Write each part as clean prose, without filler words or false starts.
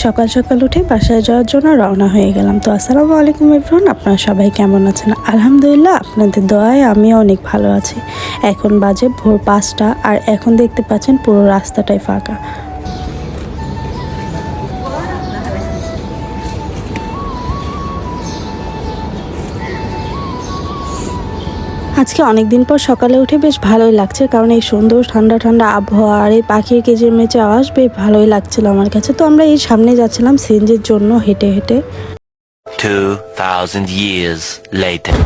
সকাল সকাল উঠে বাসায় যাওয়ার জন্য রওনা হয়ে গেলাম। তো আসসালামু আলাইকুম এভরিওয়ান, আপনারা সবাই কেমন আছেন? আলহামদুলিল্লাহ, আপনাদের দোয়ায় আমিও অনেক ভালো আছি। এখন বাজে ভোর 5টা আর এখন দেখতে পাচ্ছেন পুরো রাস্তাটাই ফাঁকা। আজকে অনেকদিন পর সকালে উঠে বেশ ভালোই লাগছে, কারণ এই সুন্দর ঠান্ডা ঠান্ডা আবহাওয়া আর এই পাখির কিচিরমিচির আওয়াজ বেশ ভালোই লাগছিল আমার কাছে। তো আমরা এই সামনে যাচ্ছিলাম সিএনজির জন্য হেঁটে হেঁটে। 2000 years later.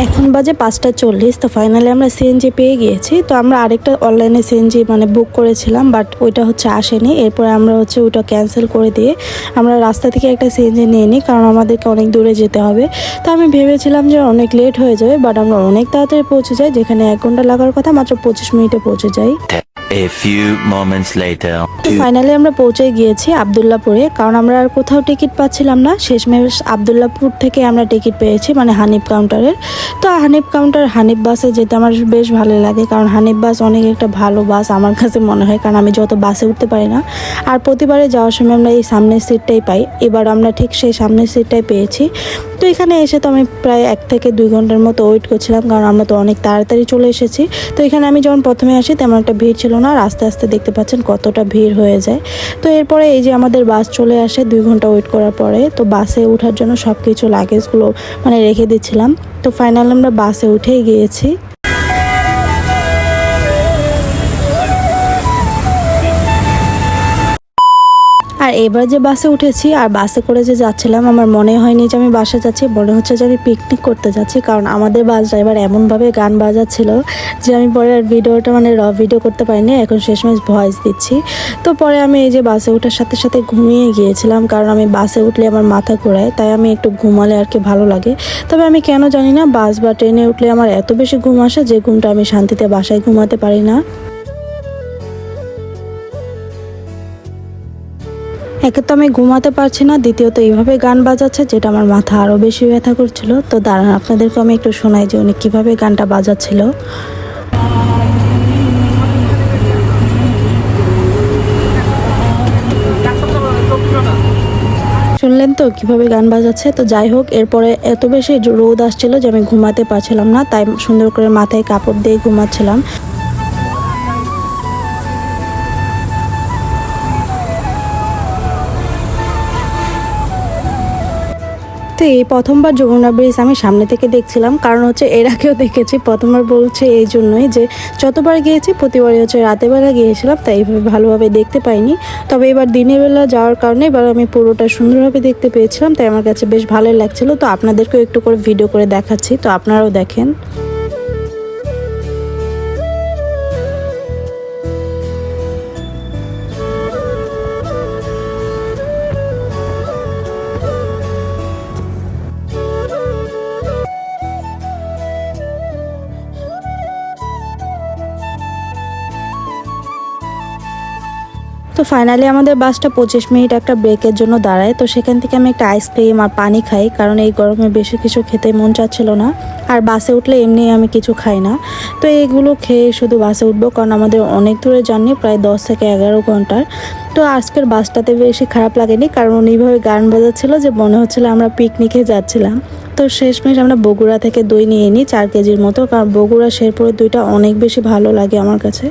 এখন বাজে 5:40। তো ফাইনালি আমরা সিএনজি পেয়ে গিয়েছি। তো আমরা আরেকটা অনলাইনে সিএনজি বুক করেছিলাম, বাট ওইটা আসেনি। এরপরে আমরা ওইটা ক্যান্সেল করে দিয়ে আমরা রাস্তা থেকে একটা সিএনজি নিয়ে নিই, কারণ আমাদেরকে অনেক দূরে যেতে হবে। তো আমি ভেবেছিলাম যে অনেক লেট হয়ে যাবে, বাট আমরা অনেক তাড়াতাড়ি পৌঁছে যাই। যেখানে 1 ঘন্টা লাগার কথা মাত্র 25 মিনিটে পৌঁছে যাই। A few moments later. Finally আমরা পৌঁছে গিয়েছি আবদুল্লাপুরে, কারণ আমরা আর কোথাও টিকিট পাচ্ছিলাম না। শেষমেশ আবদুল্লাপুর থেকে আমরা টিকিট পেয়েছি, হানিফ কাউন্টারের। তো হানিফ বাসে যেতে আমার বেশ ভালো লাগে, কারণ হানিফ বাস অনেক একটা ভালো বাস আমার কাছে মনে হয়, কারণ আমি যত বাসে উঠতে পারি না। আর প্রতিবারে যাওয়ার সময় আমরা এই সামনের সিটটাই পাই। এবার আমরা ঠিক সেই সামনের সিটটাই পেয়েছি। তো এখানে এসে তো আমি প্রায় 1 থেকে 2 ঘন্টার মতো ওয়েট করছিলাম, কারণ আমরা তো অনেক তাড়াতাড়ি চলে এসেছি। তো এখানে আমি যখন প্রথমে আসি তেমন একটা ভিড় ছিল না, আর আস্তে আস্তে দেখতে পাচ্ছেন কতটা ভিড় হয়ে যায়। তো এরপরে এই যে আমাদের বাস চলে আসে 2 ঘন্টা ওয়েট করার পরে। তো বাসে ওঠার জন্য সব কিছু লাগেজগুলো রেখে দিচ্ছিলাম। তো ফাইনালি আমরা বাসে উঠেই গিয়েছি। আর এবার যে বাসে উঠেছি আর বাসে করে যে যাচ্ছিলাম, আমার মনে হয়নি যে আমি বাসে যাচ্ছি, মনে হচ্ছে যে আমি পিকনিক করতে যাচ্ছি। কারণ আমাদের বাস ড্রাইভার এমনভাবে গান বাজাচ্ছিল যে আমি পরে আর ভিডিওটা র ভিডিও করতে পারিনি, এখন শেষমেশ ভয়েস দিচ্ছি। তো পরে আমি এই যে বাসে ওঠার সাথে সাথে ঘুমিয়ে গিয়েছিলাম, কারণ আমি বাসে উঠলে আমার মাথা ঘোরায়, তাই আমি একটু ঘুমালে আর কি ভালো লাগে। তবে আমি কেন জানি না, বাস বা ট্রেনে উঠলে আমার এত বেশি ঘুম আসে যে ঘুমটা আমি শান্তিতে বাসায় ঘুমাতে পারি না। একে তো আমি ঘুমাতে পারছি না, দ্বিতীয়ত এইভাবে গান বাজাচ্ছে যেটা আমার মাথা আরও বেশি ব্যথা করছিল। তো দাঁড়ান, আপনাদেরকে আমি একটু শোনাই যে উনি কীভাবে গানটা বাজাচ্ছিল। শুনলেন তো কিভাবে গান বাজাচ্ছে। তো যাই হোক, এরপরে এত বেশি রোদ আসছিল যে আমি ঘুমাতে পারছিলাম না, তাই সুন্দর করে মাথায় কাপড় দিয়ে ঘুমাচ্ছিলাম। তো এই প্রথমবার যমুনা ব্রিজ আমি সামনে থেকে দেখছিলাম, কারণ এর আগেও দেখেছি। প্রথমবার বলছে এই জন্যই যে যতবার গিয়েছি প্রতিবারই রাতের বেলা গিয়েছিলাম, তাই এইভাবে ভালোভাবে দেখতে পাইনি। তবে এবার দিনের বেলা যাওয়ার কারণে এবার আমি পুরোটা সুন্দরভাবে দেখতে পেয়েছিলাম, তাই আমার কাছে বেশ ভালোই লাগছিল। তো আপনাদেরকেও একটু করে ভিডিও করে দেখাচ্ছি, তো আপনারাও দেখেন। তো ফাইনালি আমাদের বাসটা 25 মিনিট একটা ব্রেকের জন্য দাঁড়ায়। তো সেখান থেকে আমি একটা আইসক্রিম আর পানি খাই, কারণ এই গরমে বেশি কিছু খেতে মন চাচ্ছিল না। আর বাসে উঠলে এমনি আমি কিছু খাই না। তো এইগুলো খেয়ে শুধু বাসে উঠবো, কারণ আমাদের অনেক দূরে জার্নি, প্রায় 10 থেকে 11 ঘন্টার। তো আজকের বাসটাতে বেশি খারাপ লাগেনি, কারণ এইভাবে গান বাজাচ্ছিল যে মনে হচ্ছিল আমরা পিকনিকে যাচ্ছিলাম। তো শেষমেশ আমরা বগুড়া থেকে দই নিয়ে নিই 4 কেজির মতো, কারণ বগুড়া শেরপুরের দইটা অনেক বেশি ভালো লাগে আমার কাছে।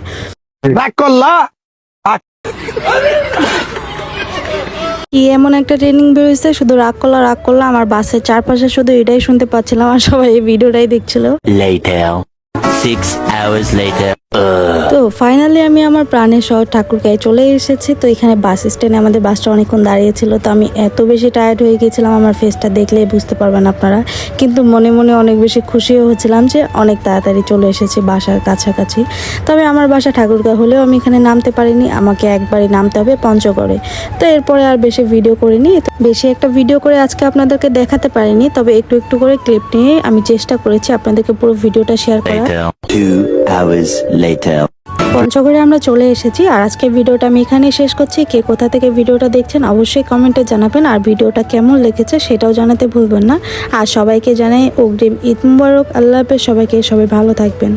কি এমন একটা ট্রেনিং বেরোইছে, শুধু রাগ করলা আমার বাসের চারপাশে শুধু এটাই শুনতে পাচ্ছিলাম, আর সবাই এই ভিডিওটাই দেখছিল। Later. 6 hours later. তো ফাইনালি আমি আমার প্রাণের শহর ঠাকুরগাঁয়ে চলে এসেছি। তো এখানে বাস স্ট্যান্ডে আমাদের বাসটা অনেকক্ষণ দাঁড়িয়েছিল। তো আমি এত বেশি টায়ার্ড হয়ে গিয়েছিলাম, আমার ফেসটা দেখলেই বুঝতে পারবেন আপনারা। কিন্তু মনে মনে অনেক বেশি খুশিও হচ্ছিলাম যে অনেক তাড়াতাড়ি চলে এসেছি বাসার কাছাকাছি। তবে আমার বাসা ঠাকুরগাঁও হলেও আমি এখানে নামতে পারিনি, আমাকে একবারই নামতে হবে পঞ্চগড়ে। তো এরপরে আর বেশি ভিডিও করিনি, বেশি একটা ভিডিও করে আজকে আপনাদেরকে দেখাতে পারিনি। তবে একটু একটু করে ক্লিপ নিয়ে আমি চেষ্টা করেছি আপনাদেরকে পুরো ভিডিওটা শেয়ার করার। 2 hours later. পঞ্চগড়ে আমরা চলে এসেছি, আর আজকের ভিডিওটা আমি এখানেই শেষ করছি। কে কোথা থেকে ভিডিওটা দেখছেন অবশ্যই কমেন্টে জানাবেন, আর ভিডিওটা কেমন লেগেছে সেটাও জানাতে ভুলবেন না। আর সবাইকে জানাই অগ্রিম ঈদ মুবারক। আল্লাহ হাফেজ সবাইকে, সবাই ভালো থাকবেন।